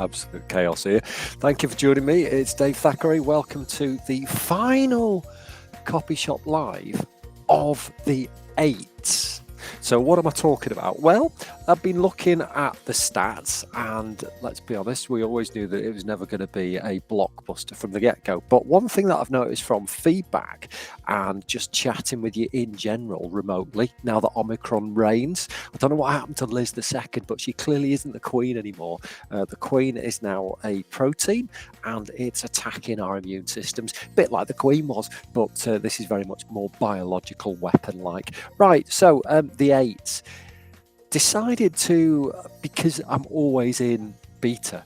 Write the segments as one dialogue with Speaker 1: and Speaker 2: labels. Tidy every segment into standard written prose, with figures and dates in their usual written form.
Speaker 1: absolute chaos here. Thank you for joining me. It's Dave Thackeray. Welcome to the final Copy Shop Live of the 8. So what am I talking about? Well, I've been looking at the stats, and let's be honest, we always knew that it was never going to be a blockbuster from the get-go. But one thing that I've noticed from feedback and just chatting with you in general remotely, now that Omicron reigns, I don't know what happened to Liz the second, but she clearly isn't the queen anymore. The queen is now a protein, and it's attacking our immune systems, a bit like the queen was, but this is very much more biological weapon-like. Right, so the 8 decided to, because I'm always in beta,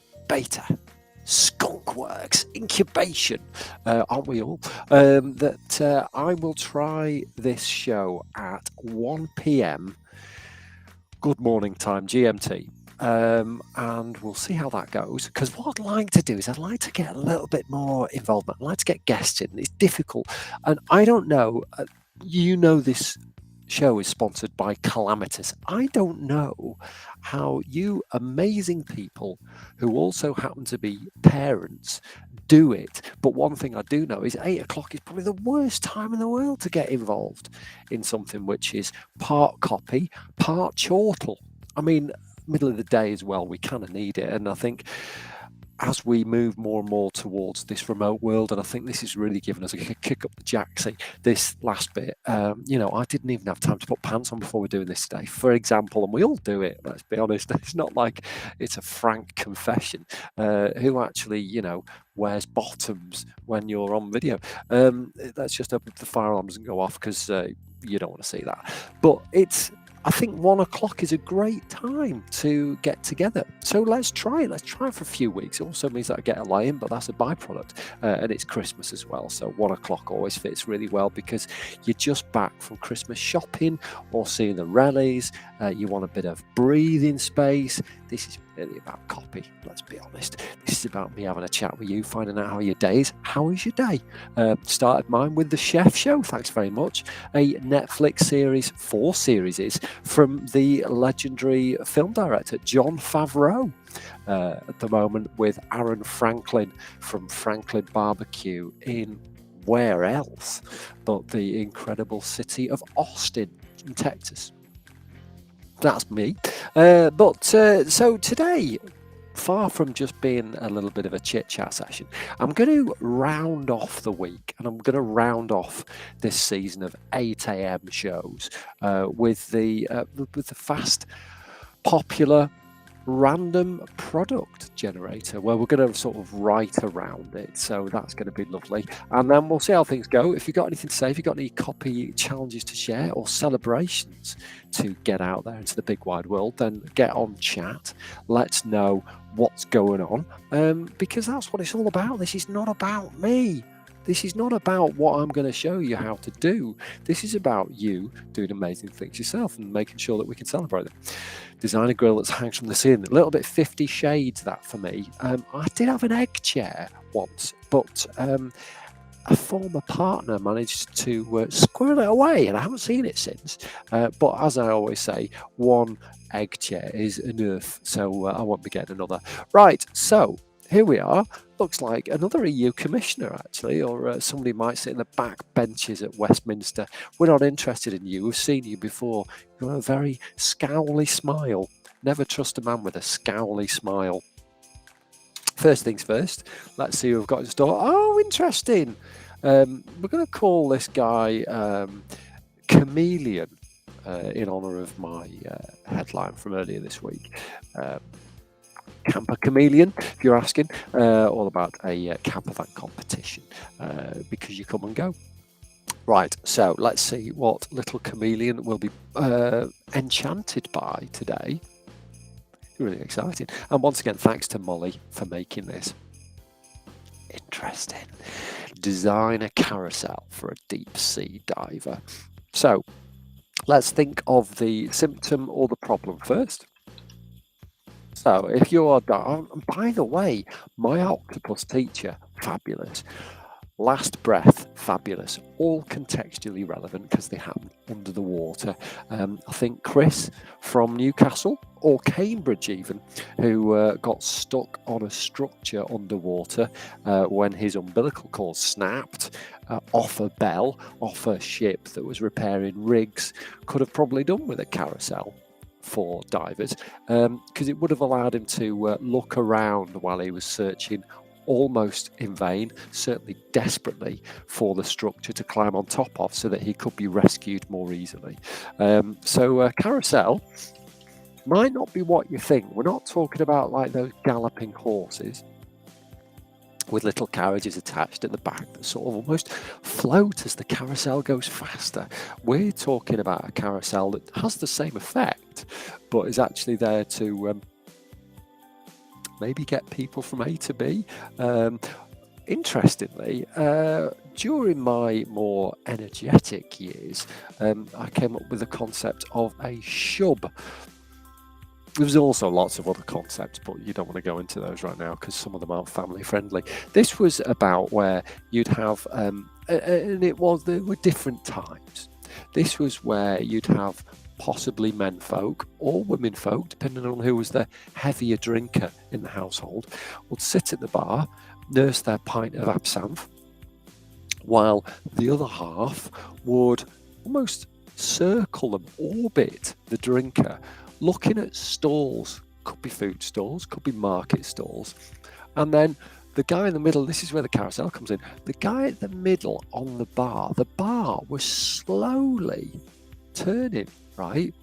Speaker 1: skunkworks, incubation, aren't we all, that I will try this show at 1 p.m. good morning time, GMT. And we'll see how that goes, because what I'd like to do is I'd like to get a little bit more involvement. I'd like to get guests in. It's difficult, and I don't know, this show is sponsored by Calamitous. I don't know how you amazing people who also happen to be parents do it, but one thing I do know is 8 o'clock is probably the worst time in the world to get involved in something which is part copy, part chortle. I mean, middle of the day as well, we kind of need it, and I think as we move more and more towards this remote world, and I think this is really giving us a kick up the jacksie, this last bit, I didn't even have time to put pants on before we're doing this today, for example, and we all do it, let's be honest. It's not like it's a frank confession. Who actually, wears bottoms when you're on video? Let's just hope the fire alarm doesn't go off, because you don't want to see that. But I think 1 o'clock is a great time to get together. So let's try it. Let's try it for a few weeks. It also means that I get a lie-in, but that's a byproduct. And it's Christmas as well. So 1 o'clock always fits really well, because you're just back from Christmas shopping or seeing the rallies. You want a bit of breathing space. This is really about copy, let's be honest. This is about me having a chat with you, finding out how your day is. How is your day? Started mine with The Chef Show, thanks very much. A Netflix series, 4 series, from the legendary film director Jon Favreau. At the moment with Aaron Franklin from Franklin Barbecue in where else but the incredible city of Austin in Texas. That's me. So today, far from just being a little bit of a chit-chat session, I'm going to round off the week, and I'm going to round off this season of 8 a.m. shows with the fast, popular, random product generator, where we're going to sort of write around it. So that's going to be lovely, and then we'll see how things go. If you've got anything to say, if you've got any copy challenges to share or celebrations to get out there into the big wide world, then get on chat. Let's know what's going on, because that's what it's all about. This is not about me. This is not about what I'm going to show you how to do. This is about you doing amazing things yourself and making sure that we can celebrate them. Design a grill that hangs from the ceiling. A little bit 50 Shades that for me. I did have an egg chair once, but a former partner managed to squirrel it away, and I haven't seen it since. But as I always say, one egg chair is enough, so I won't be getting another. Right, so here we are. Looks like another EU commissioner, actually, or somebody might sit in the back benches at Westminster. We're not interested in you. We've seen you before. You've got a very scowly smile. Never trust a man with a scowly smile. First things first, let's see who we've got in store. Oh, interesting. We're going to call this guy Chameleon in honour of my headline from earlier this week. Camper Chameleon, if you're asking, all about a camper van competition, because you come and go. Right, so let's see what little chameleon will be enchanted by today. Really exciting. And once again, thanks to Molly for making this. Interesting. Design a carousel for a deep sea diver. So let's think of the symptom or the problem first. So if you are down, and by the way, my octopus teacher, fabulous. Last breath, fabulous, all contextually relevant because they happen under the water. I think Chris from Newcastle, or Cambridge even, who got stuck on a structure underwater when his umbilical cord snapped off a bell, off a ship that was repairing rigs, could have probably done with a carousel for divers, because it would have allowed him to look around while he was searching, almost in vain, certainly desperately, for the structure to climb on top of so that he could be rescued more easily. So carousel might not be what you think. We're not talking about like those galloping horses with little carriages attached at the back that sort of almost float as the carousel goes faster. We're talking about a carousel that has the same effect, but is actually there to maybe get people from A to B. Interestingly, during my more energetic years, I came up with the concept of a shub. There's also lots of other concepts, but you don't want to go into those right now because some of them aren't family friendly. This was about where you'd have, and there were different times. This was where you'd have possibly men folk or women folk, depending on who was the heavier drinker in the household, would sit at the bar, nurse their pint of absinthe, while the other half would almost circle them, orbit the drinker, looking at stalls. Could be food stalls, could be market stalls. And then the guy in the middle, this is where the carousel comes in, the guy at the middle on the bar was slowly turning, right?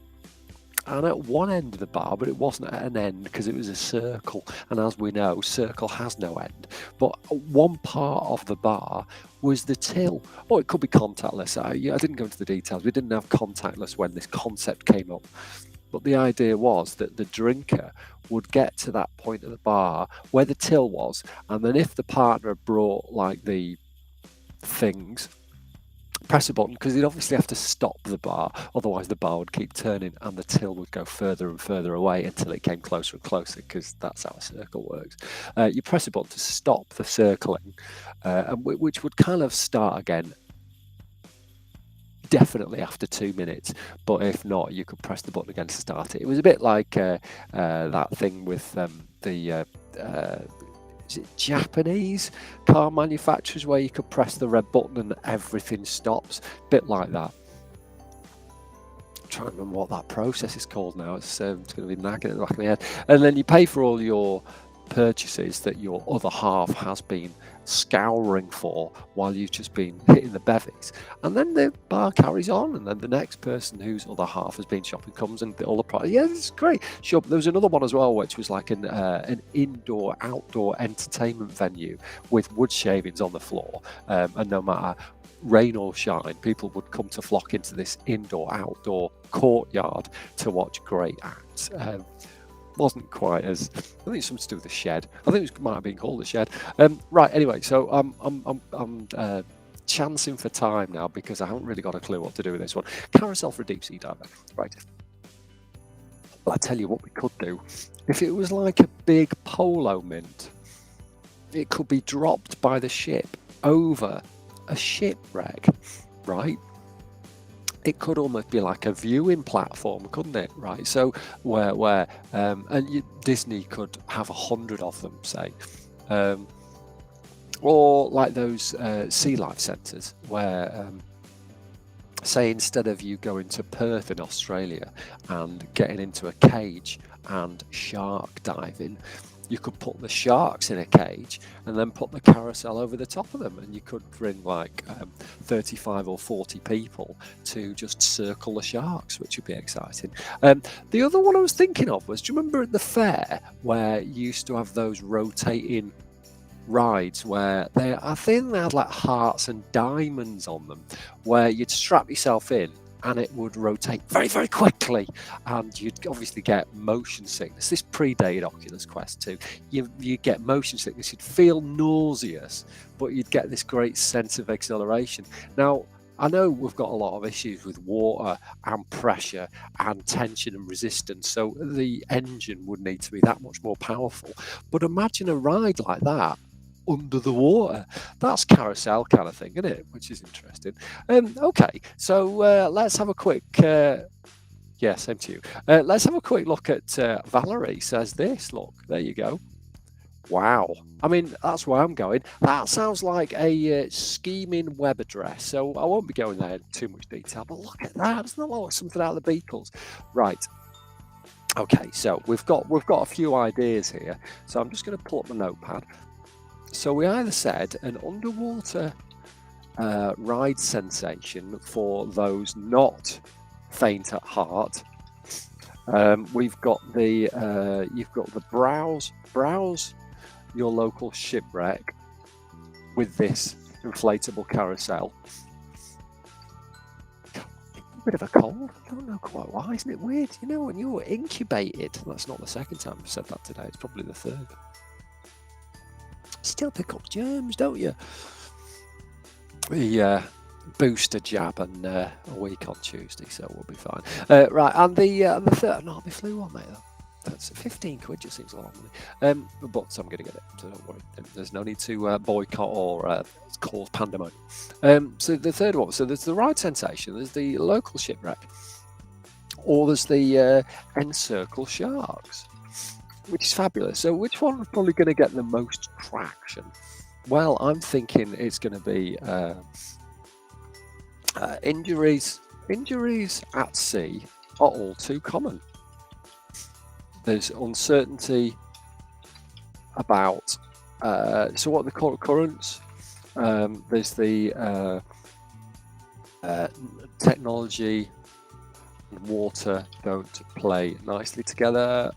Speaker 1: And at one end of the bar, but it wasn't at an end because it was a circle. And as we know, circle has no end. But one part of the bar was the till. Or it could be contactless. I didn't go into the details. We didn't have contactless when this concept came up. But the idea was that the drinker would get to that point of the bar where the till was. And then if the partner brought like the things, press a button, because you'd obviously have to stop the bar, otherwise the bar would keep turning and the till would go further and further away until it came closer and closer, because that's how a circle works. You press a button to stop the circling, which would kind of start again definitely after 2 minutes, but if not, you could press the button again to start it. It was a bit like that thing with the is it Japanese car manufacturers where you could press the red button and everything stops? Bit like that. I'm trying to remember what that process is called now. It's going to be nagging at the back of my head. And then you pay for all your purchases that your other half has been scouring for while you've just been hitting the bevies, and then the bar carries on, and then the next person whose other half has been shopping comes and all the price. Yeah, it's great. Sure, there was another one as well, which was like an indoor outdoor entertainment venue with wood shavings on the floor, and no matter rain or shine, people would come to flock into this indoor outdoor courtyard to watch great acts. Wasn't quite as, I think it's something to do with the shed. I think it might have been called the shed. Right. Anyway, so I'm chancing for time now because I haven't really got a clue what to do with this one. Carousel for a deep sea diver. Right. Well, I tell you what we could do. If it was like a big polo mint, it could be dropped by the ship over a shipwreck, right? It could almost be like a viewing platform, couldn't it? Right. So where Disney could have 100 of them, say, or like those sea life centres where, say, instead of you going to Perth in Australia and getting into a cage and shark diving, you could put the sharks in a cage and then put the carousel over the top of them, and you could bring like 35 or 40 people to just circle the sharks, which would be exciting. The other one I was thinking of was, do you remember at the fair where you used to have those rotating rides where I think they had like hearts and diamonds on them, where you'd strap yourself in and it would rotate very, very quickly, and you'd obviously get motion sickness. This predated Oculus Quest 2. You'd get motion sickness, you'd feel nauseous, but you'd get this great sense of exhilaration. Now, I know we've got a lot of issues with water and pressure and tension and resistance, so the engine would need to be that much more powerful. But imagine a ride like that under the water. That's carousel kind of thing, isn't it? Which is interesting. Okay, so let's have a quick. Yeah, same to you. Let's have a quick look at Valerie says this. Look, there you go. Wow. I mean, that's where I'm going. That sounds like a scheming web address, so I won't be going there in too much detail, but look at that. It's not like something out of the Beatles. Right. Okay, so we've got a few ideas here. So I'm just going to pull up the notepad. So we either said an underwater ride sensation for those not faint at heart. We've got the you've got the browse your local shipwreck with this inflatable carousel. A bit of a cold. I don't know quite why. Isn't it weird? You know, when you're incubated, that's not the second time I've said that today. It's probably the third. Still pick up germs, don't you? The booster jab and a week on Tuesday, so we'll be fine. Right, and the third, no, I'll be flu on, mate. That's 15 quid, just seems a lot of money. But I'm going to get it, so don't worry. There's no need to boycott or cause pandemonium. So the third one, so there's the ride sensation, there's the local shipwreck, or there's the encircle sharks, which is fabulous. So which one is probably going to get the most traction? Well, I'm thinking it's going to be injuries at sea are all too common. There's uncertainty about so what they call currents. There's the technology and water don't play nicely together,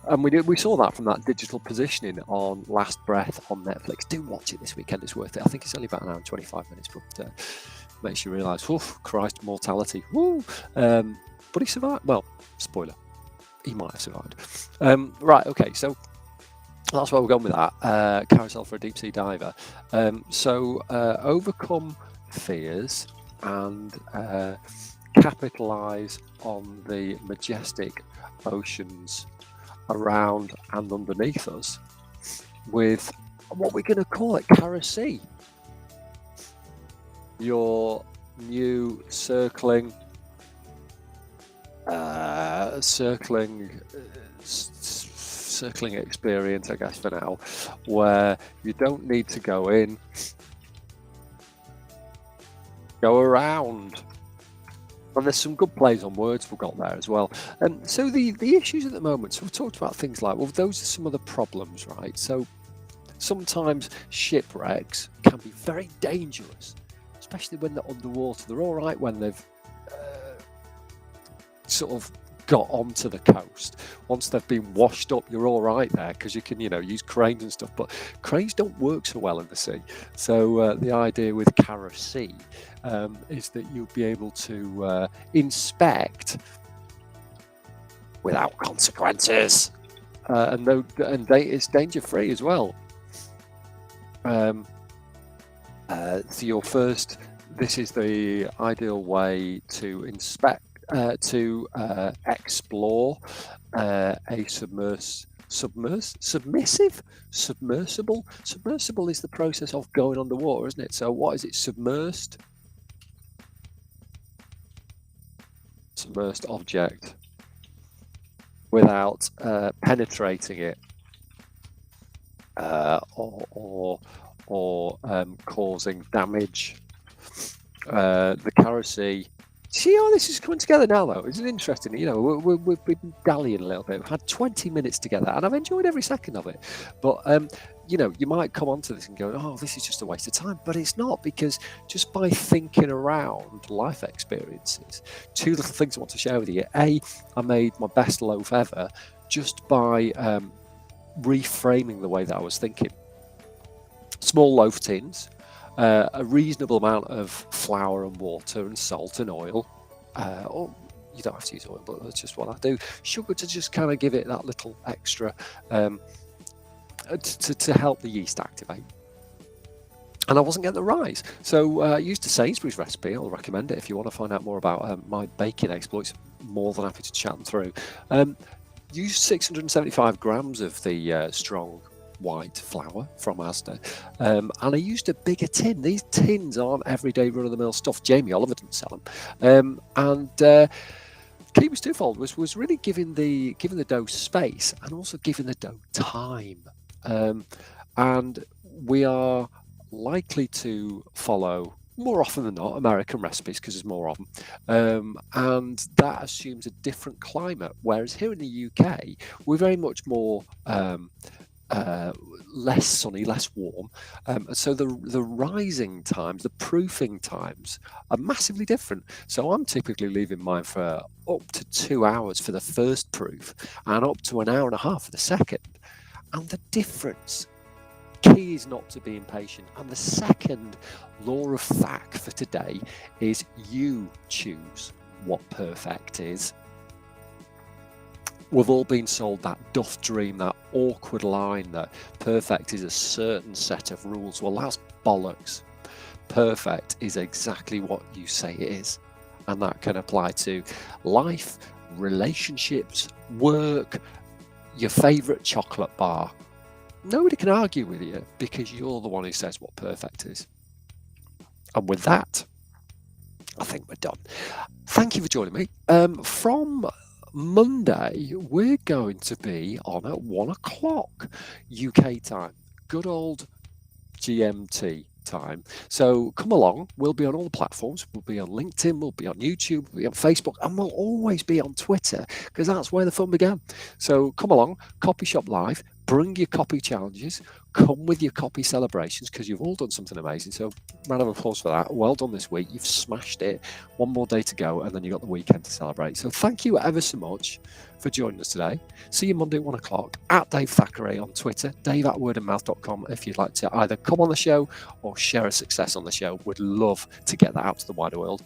Speaker 1: and we saw that from that digital positioning on Last Breath on Netflix. Do watch it this weekend; it's worth it. I think it's only about an hour and 25 minutes, but makes you realise, oh Christ, mortality. Woo! But he survived. Well, spoiler. He might have survived. Right, okay, so that's where we're going with that. Carousel for a deep sea diver. So overcome fears and capitalise on the majestic oceans around and underneath us with what we're going to call it Carousel. Your new circling experience, I guess, for now, where you don't need to go in, go around. And there's some good plays on words we've got there as well. So the issues at the moment, so we've talked about things like, well, those are some of the problems, right? So sometimes shipwrecks can be very dangerous, especially when they're underwater. They're all right when they've sort of got onto the coast. Once they've been washed up, you're all right there because you can, use cranes and stuff. But cranes don't work so well in the sea. So the idea with Carousel is that you'll be able to inspect without consequences, and it's danger free as well. So your first, this is the ideal way to inspect. To explore a submersible. Submersible is the process of going underwater, isn't it? So what is it? Submersed object without penetrating it or causing damage. The Carousel. See how this is coming together now, though? Isn't it interesting? We've been dallying a little bit. We've had 20 minutes together, and I've enjoyed every second of it. But, you might come onto this and go, oh, this is just a waste of time. But it's not, because just by thinking around life experiences, two little things I want to share with you. A, I made my best loaf ever just by reframing the way that I was thinking. Small loaf tins. A reasonable amount of flour and water and salt and oil. Or you don't have to use oil, but that's just what I do. Sugar to just kind of give it that little extra to help the yeast activate. And I wasn't getting the rise. So I used a Sainsbury's recipe. I'll recommend it if you want to find out more about my baking exploits. More than happy to chat them through. Use 675 grams of the strong white flour from Asda, and I used a bigger tin. These tins aren't everyday run-of-the-mill stuff. Jamie Oliver didn't sell them, key was twofold. Was really giving the dough space and also giving the dough time. And we are likely to follow, more often than not, American recipes because there's more of them, and that assumes a different climate. Whereas here in the UK, we're very much more less sunny, less warm, so the rising times, the proofing times are massively different. So I'm typically leaving mine for up to 2 hours for the first proof and up to an hour and a half for the second. And the difference, key is not to be impatient. And the second law of fact for today is you choose what perfect is. We've all been sold that duff dream, that awkward line that perfect is a certain set of rules. Well, that's bollocks. Perfect is exactly what you say it is. And that can apply to life, relationships, work, your favourite chocolate bar. Nobody can argue with you because you're the one who says what perfect is. And with that, I think we're done. Thank you for joining me. From Monday, we're going to be on at 1 o'clock UK time, good old GMT time. So come along. We'll be on all the platforms. We'll be on LinkedIn, we'll be on YouTube, we'll be on Facebook, and we'll always be on Twitter because that's where the fun began. So come along, Copy Shop Live, bring your copy challenges, come with your copy celebrations because you've all done something amazing. So round of applause for that. Well done this week. You've smashed it. One more day to go and then you've got the weekend to celebrate. So thank you ever so much for joining us today. See you Monday at 1 o'clock at Dave Thackeray on Twitter, dave@wordandmouth.com if you'd like to either come on the show or share a success on the show. Would love to get that out to the wider world.